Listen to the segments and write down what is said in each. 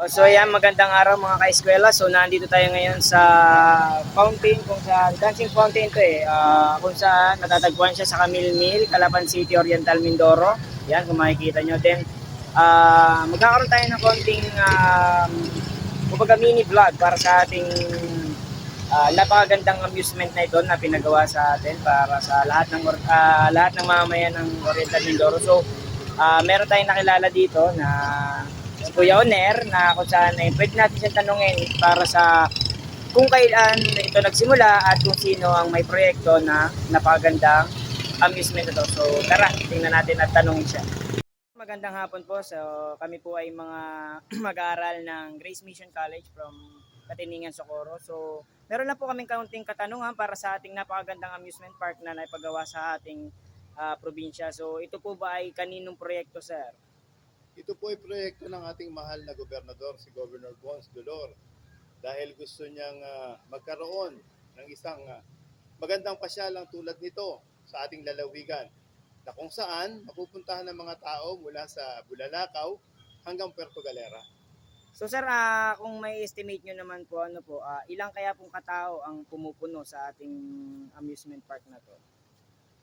So ayan, magandang araw mga ka-eskwela. So nandito tayo ngayon sa fountain, kung saan, dancing fountain to kung saan natatagpuan siya sa Camille Mill, Calapan City, Oriental, Mindoro. Yan, kung makikita nyo din. Magkakaroon tayo ng konting kumbaga mini vlog para sa ating napakagandang amusement na ito na pinagawa sa atin para sa lahat ng mamamayan ng Oriental Mindoro. So meron tayong nakilala dito na si Kuya Oner na kung saan pwede natin siyang tanungin para sa kung kailan ito nagsimula at kung sino ang may proyekto na napakagandang amusement ito. So tara, tingnan natin at tanungin siya. Magandang hapon po. So kami po ay mga mag-aaral ng Grace Mission College from Katiningan, Socorro. So meron lang po kaming kaunting katanungan para sa ating napakagandang amusement park na naipagawa sa ating probinsya. So ito po ba ay kaninong proyekto, sir? Ito po ay proyekto ng ating mahal na gobernador, si Governor Bons Dolor, dahil gusto niyang magkaroon ng isang magandang pasyalang tulad nito sa ating lalawigan, na kung saan mapupuntahan ng mga tao mula sa Bulalakaw hanggang Puerto Galera. So sir, kung may estimate nyo naman po, ilang kaya pong katao ang pumupuno sa ating amusement park na to?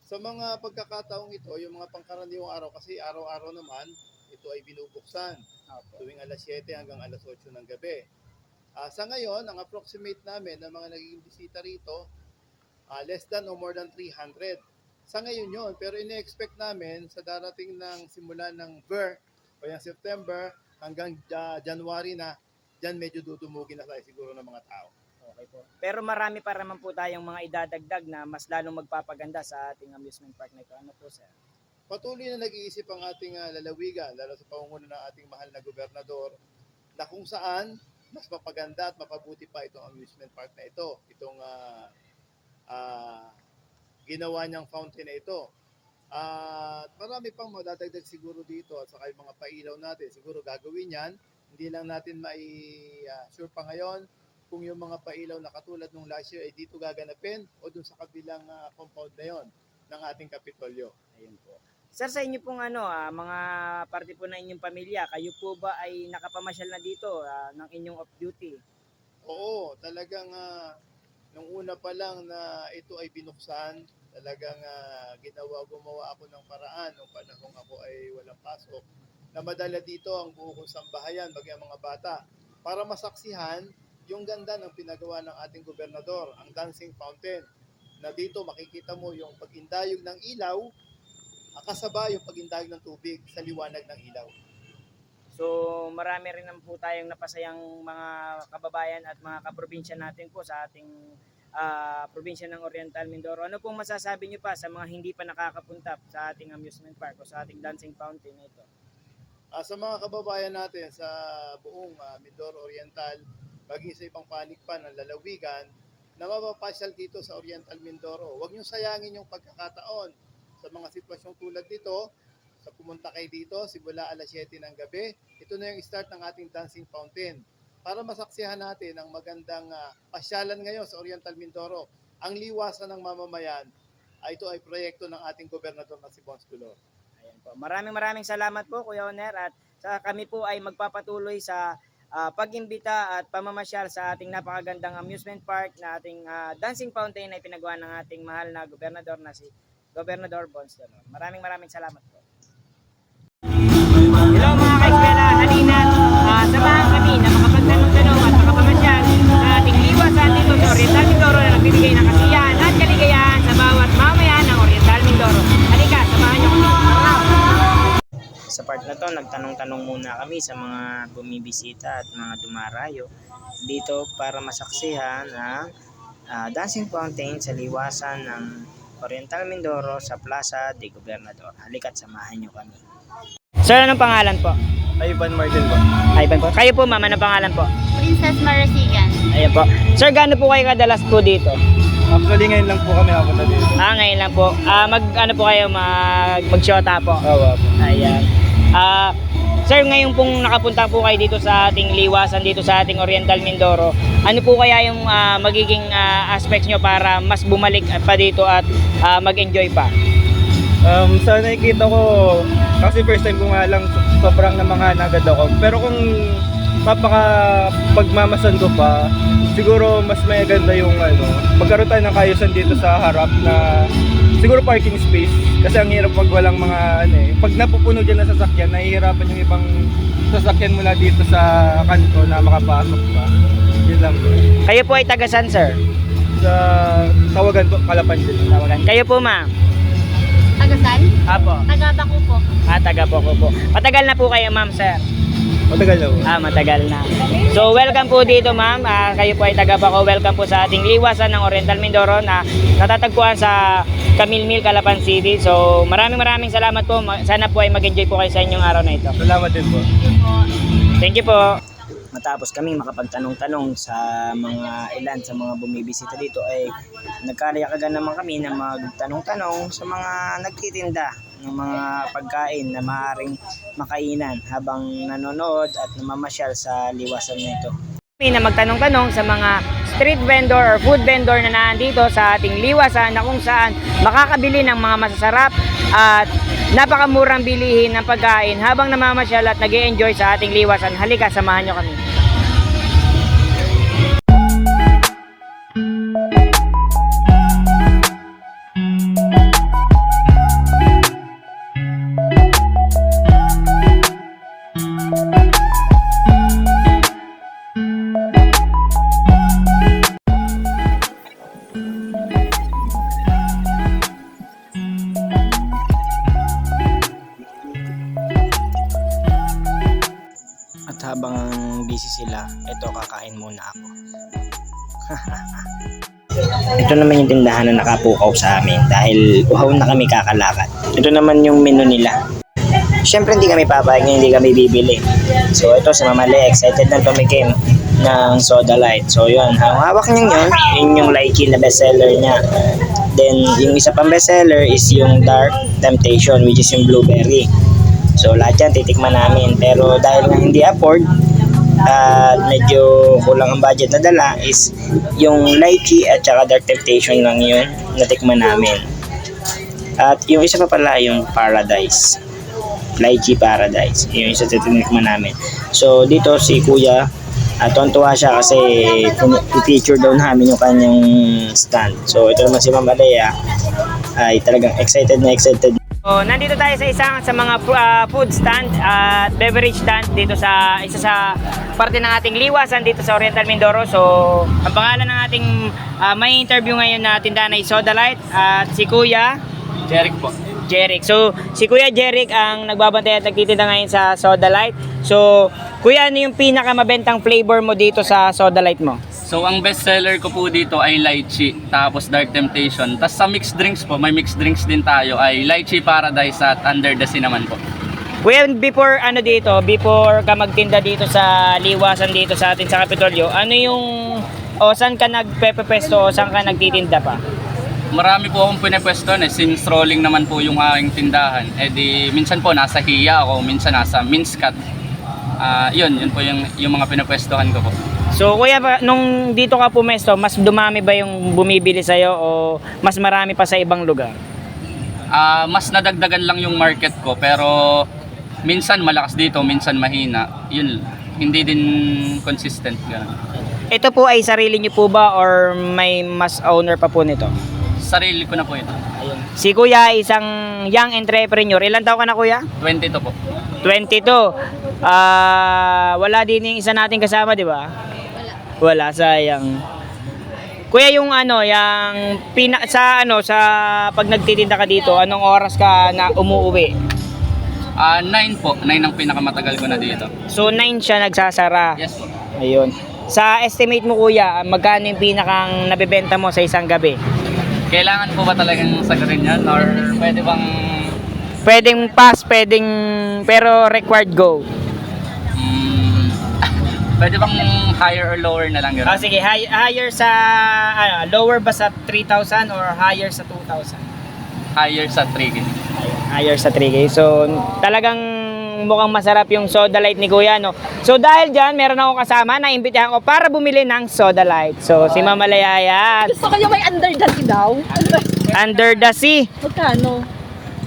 Sa mga pagkakataong ito, yung mga pangkaraniwang araw, kasi araw-araw naman, ito ay binubuksan tuwing alas 7 hanggang alas 8 ng gabi. Sa ngayon, ang approximate namin ng mga naging bisita rito, less than or more than 300. Sa ngayon yun, pero ine-expect namin sa darating ng simula ng BER o yung September hanggang January na, dyan medyo dudumugin na tayo siguro ng mga tao. Okay po. Pero marami pa naman po tayong mga idadagdag na mas lalong magpapaganda sa ating amusement park na ito. Ano po, sir? Patuloy na nag-iisip ang ating lalawigan, lalo sa pangunguna ng ating mahal na gobernador, na kung saan mas mapaganda at mapabuti pa itong amusement park na ito. Itong ginawa niyang fountain na ito. Marami pang madadagdag siguro dito at saka yung mga pailaw natin. Siguro gagawin yan. Hindi lang natin sure pa ngayon kung yung mga pailaw na katulad nung last year ay dito gaganapin o dun sa kabilang compound na yon ng ating Kapitolyo. Ayun po. Sir, sa inyo pong mga parte po na inyong pamilya, kayo po ba ay nakapamasyal na dito ng inyong off-duty? Oo, talagang nung una pa lang na ito ay binuksan, talagang gumawa ako ng paraan nung panahon ako ay walang pasok, na madala dito ang buo kong sambahayan, bagay ang mga bata, para masaksihan yung ganda ng pinagawa ng ating gobernador, ang dancing fountain, na dito makikita mo yung pag-indayog ng ilaw, kasabay yung pag-indayog ng tubig sa liwanag ng ilaw. So marami rin naman po tayong napasayang mga kababayan at mga kaprobinsya natin po sa ating probinsya ng Oriental Mindoro. Ano pong masasabi niyo pa sa mga hindi pa nakakapunta sa ating amusement park o sa ating dancing fountain na ito? Sa mga kababayan natin sa buong Mindoro Oriental, maging sa ibang panig pa ng lalawigan, na mapapasyal dito sa Oriental Mindoro. Huwag niyong sayangin yung pagkakataon sa mga sitwasyong tulad dito. Sa pumunta kayo dito, simula alas 7 ng gabi, ito na yung start ng ating dancing fountain. Para masaksihan natin ang magandang pasyalan ngayon sa Oriental Mindoro. Ang liwasan ng mamamayan, ito ay proyekto ng ating gobernador na si Bons Dolor. Ayan po. Maraming salamat po, Kuya Oner, at kami po ay magpapatuloy sa pag-imbita at pamamasyal sa ating napakagandang amusement park na ating dancing fountain na ipinagawa ng ating mahal na gobernador na si Gobernador Bons Dolor. Maraming salamat po. Hello mga ka-eskwela, halina, samahan kami na makapagtanong-tanong at makapamasyal sa ating liwasan dito sa Oriental Mindoro na nagbibigay ng kasiyahan at kaligayahan sa bawat mamayan ng Oriental Mindoro. Halika, samahan niyo kami. Sa part na to, nagtanong-tanong muna kami sa mga bumibisita at mga dumarayo dito para masaksihan ang dancing fountain sa liwasan ng Oriental Mindoro sa Plaza de Gobernador. Halika't samahan niyo kami. Sir, anong pangalan po? Ivan Martin po. Ivan po. Kayo po, ma'am, anong pangalan po? Princess Marasigan. Ayan po. Sir, gaano po kayo kadalas po dito? Actually, ngayon lang po kami nakapunta dito. Ngayon lang po. Ano po kayo, mag-shota po? Oo po. Ayan. Sir, ngayon pong nakapunta po kayo dito sa ating liwasan, dito sa ating Oriental Mindoro, ano po kaya yung magiging aspects nyo para mas bumalik pa dito at mag-enjoy pa? Sa nakikita ko, kasi first time ko nga lang sobrang namangha na agad ako. Pero kung pagmamasan ko pa, siguro mas may ganda yung magkaroon tayo ng kaayusan dito sa harap na siguro parking space. Kasi ang hirap pag walang mga pag napupuno dyan na sasakyan, nahihirapan yung ibang sasakyan mula dito sa kanto na makapasok pa. Yun lang. Kayo po ay taga saan, sir? Sa Tawagan po, Kalapan din. Tawagan. Kayo po, ma'am? Tagasan? Apo. Taga-Bako po. Taga po po. Matagal na po kayo, ma'am, sir? Matagal na po. Matagal na. So, welcome po dito, ma'am. Kayo po ay taga Baco. Welcome po sa ating liwasan ng Oriental Mindoro na natatagpuan sa Camilmil, Calapan City. So, maraming salamat po. Sana po ay mag-enjoy po kayo sa inyong araw na ito. Salamat din po. Thank you po. Matapos kami makapagtanong-tanong sa ilan sa mga bumibisita dito ay nagkaliakagan naman kami na magtanong-tanong sa mga nagtitinda ng mga pagkain na maaaring makainan habang nanonood at namamasyal sa liwasan nito. Kami na magtanong-tanong sa mga street vendor or food vendor na nandito sa ating liwasan na kung saan makakabili ng mga masasarap at napakamurang bilihin ng pagkain habang namamasyal at nag-e-enjoy sa ating liwasan. Halika, samahan nyo kami. At habang busy sila, ito kakain muna ako. Ito naman yung tindahan na nakapukaw sa amin dahil uhaw na kami kakalakad. Ito naman yung menu nila. Siyempre hindi kami papayag na hindi kami bibili. So ito si Mama Le, excited na tumikim ng soda light. So yun, ang hawak niya yun yung lychee na bestseller niya. Then yung isa pang bestseller is yung Dark Temptation, which is yung blueberry. So lahat yan titikman namin, pero dahil nga hindi afford at medyo kulang ang budget na dala is yung lychee at saka Dark Temptation lang yun natikman namin. At yung isa pa pala yung Paradise, Lychee Paradise, yung isa titikman namin. So dito si Kuya tuwan-tuwa siya kasi i-feature daw namin yung kanyang stand. So ito naman si Mama Lea ay talagang excited na excited. So, nandito tayo sa isang sa mga food stand at beverage stand dito sa isa sa parte ng ating liwasan dito sa Oriental Mindoro. So, ang pangalan ng ating may interview ngayon na tindahan ay Soda Light at si Kuya Jeric po. Jeric. So, si Kuya Jeric ang nagbabantay at nagtitinda ngayon sa Soda Light. So, Kuya, ano yung pinakamabentang flavor mo dito sa Soda Light mo? So, ang best seller ko po dito ay lychee, tapos Dark Temptation. Tapos sa mixed drinks po, may mixed drinks din tayo, ay Lychee Paradise at Under the Sea naman po. Kuya, before ka magtinda dito sa liwasan dito sa atin sa Kapitolyo, ano yung saan ka nagpepepesto o saan ka nagtitinda pa? Marami po akong pinapwesto since rolling naman po yung aking tindahan. Minsan po nasa Hiya ako, minsan nasa Minskat. Yun po yung mga pinapwestohan ko po. So kuya, nung dito ka pumesto, mas dumami ba yung bumibili sa'yo o mas marami pa sa ibang lugar? Mas nadagdagan lang yung market ko, pero minsan malakas dito, minsan mahina. Yun, hindi din consistent. Ganun. Ito po ay sarili niyo po ba or may mas owner pa po nito? Sarili ko na po ito. Ayun. Si kuya ay isang young entrepreneur. Ilan taon ka na kuya? 22 po. 22. Wala din yung isa nating kasama, di ba? Wala, sayang. Kuya, yung sa pag nagtitinda ka dito, anong oras ka na umuuwi? 9 po. 9 ang pinakamatagal ko na dito. So 9 siya nagsasara. Yes po. Ayun. Sa estimate mo kuya, magkano yung pinakang nabebenta mo sa isang gabi? Kailangan po ba talagang sagutin yan? Or pwede bang... Pwedeng pass, pero required go. Pwede bang higher or lower na lang gano'n? Sige, higher sa, lower ba sa 3,000 or higher sa 2,000? Higher sa 3K. Higher sa 3K. So, talagang mukhang masarap yung Soda Light ni Kuya, no? So, dahil dyan, meron akong kasama na imbitahan ko para bumili ng Soda Light. So, si Mama Lea yan. Gusto ko yung may under the sea daw. Under the Sea. Magkano?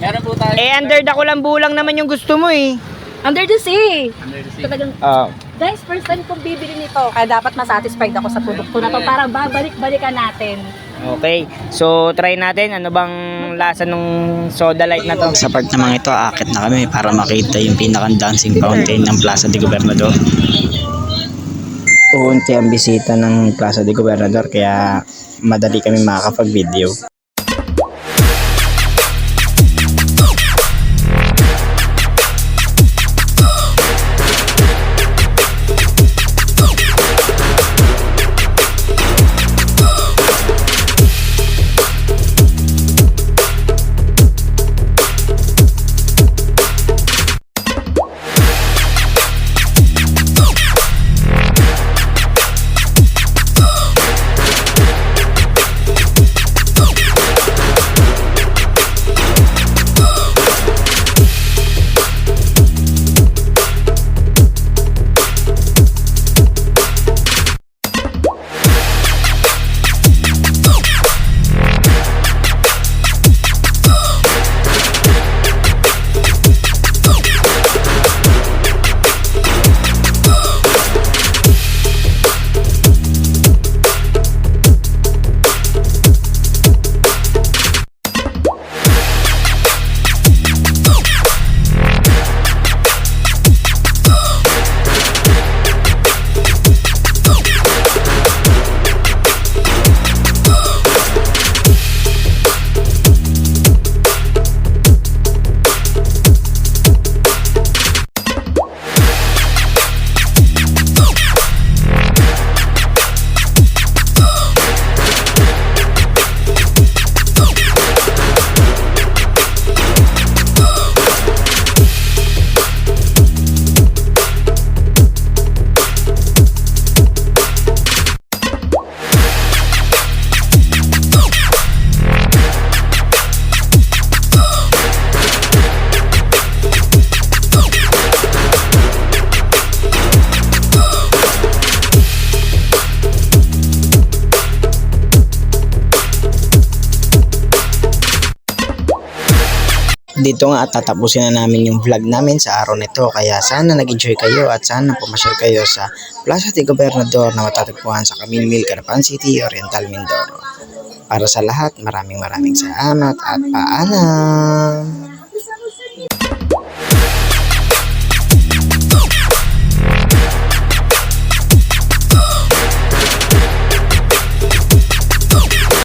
Meron po tayo. Under the Kulambulang naman yung gusto mo eh. Under the sea. Under the sea. Talagang Guys, first time kong bibili nito. Kaya dapat masatisfied ako sa produkto na to para babalik-balikan natin. Okay, so try natin. Ano bang lasa nung soda light na to? Sa part naman ito, aakit na kami para makita yung pinakang dancing fountain ng Plaza de Gobernador. Uunti ang bisita ng Plaza de Gobernador kaya madali kami makakapag-video. Dito nga at tatapusin na namin yung vlog namin sa araw nito. Kaya sana nag-enjoy kayo at sana pumasyal kayo sa Plaza de Gobernador na matatagpuan sa Camille Mill, Carapan City, Oriental Mindoro. Para sa lahat, maraming salamat at paalam!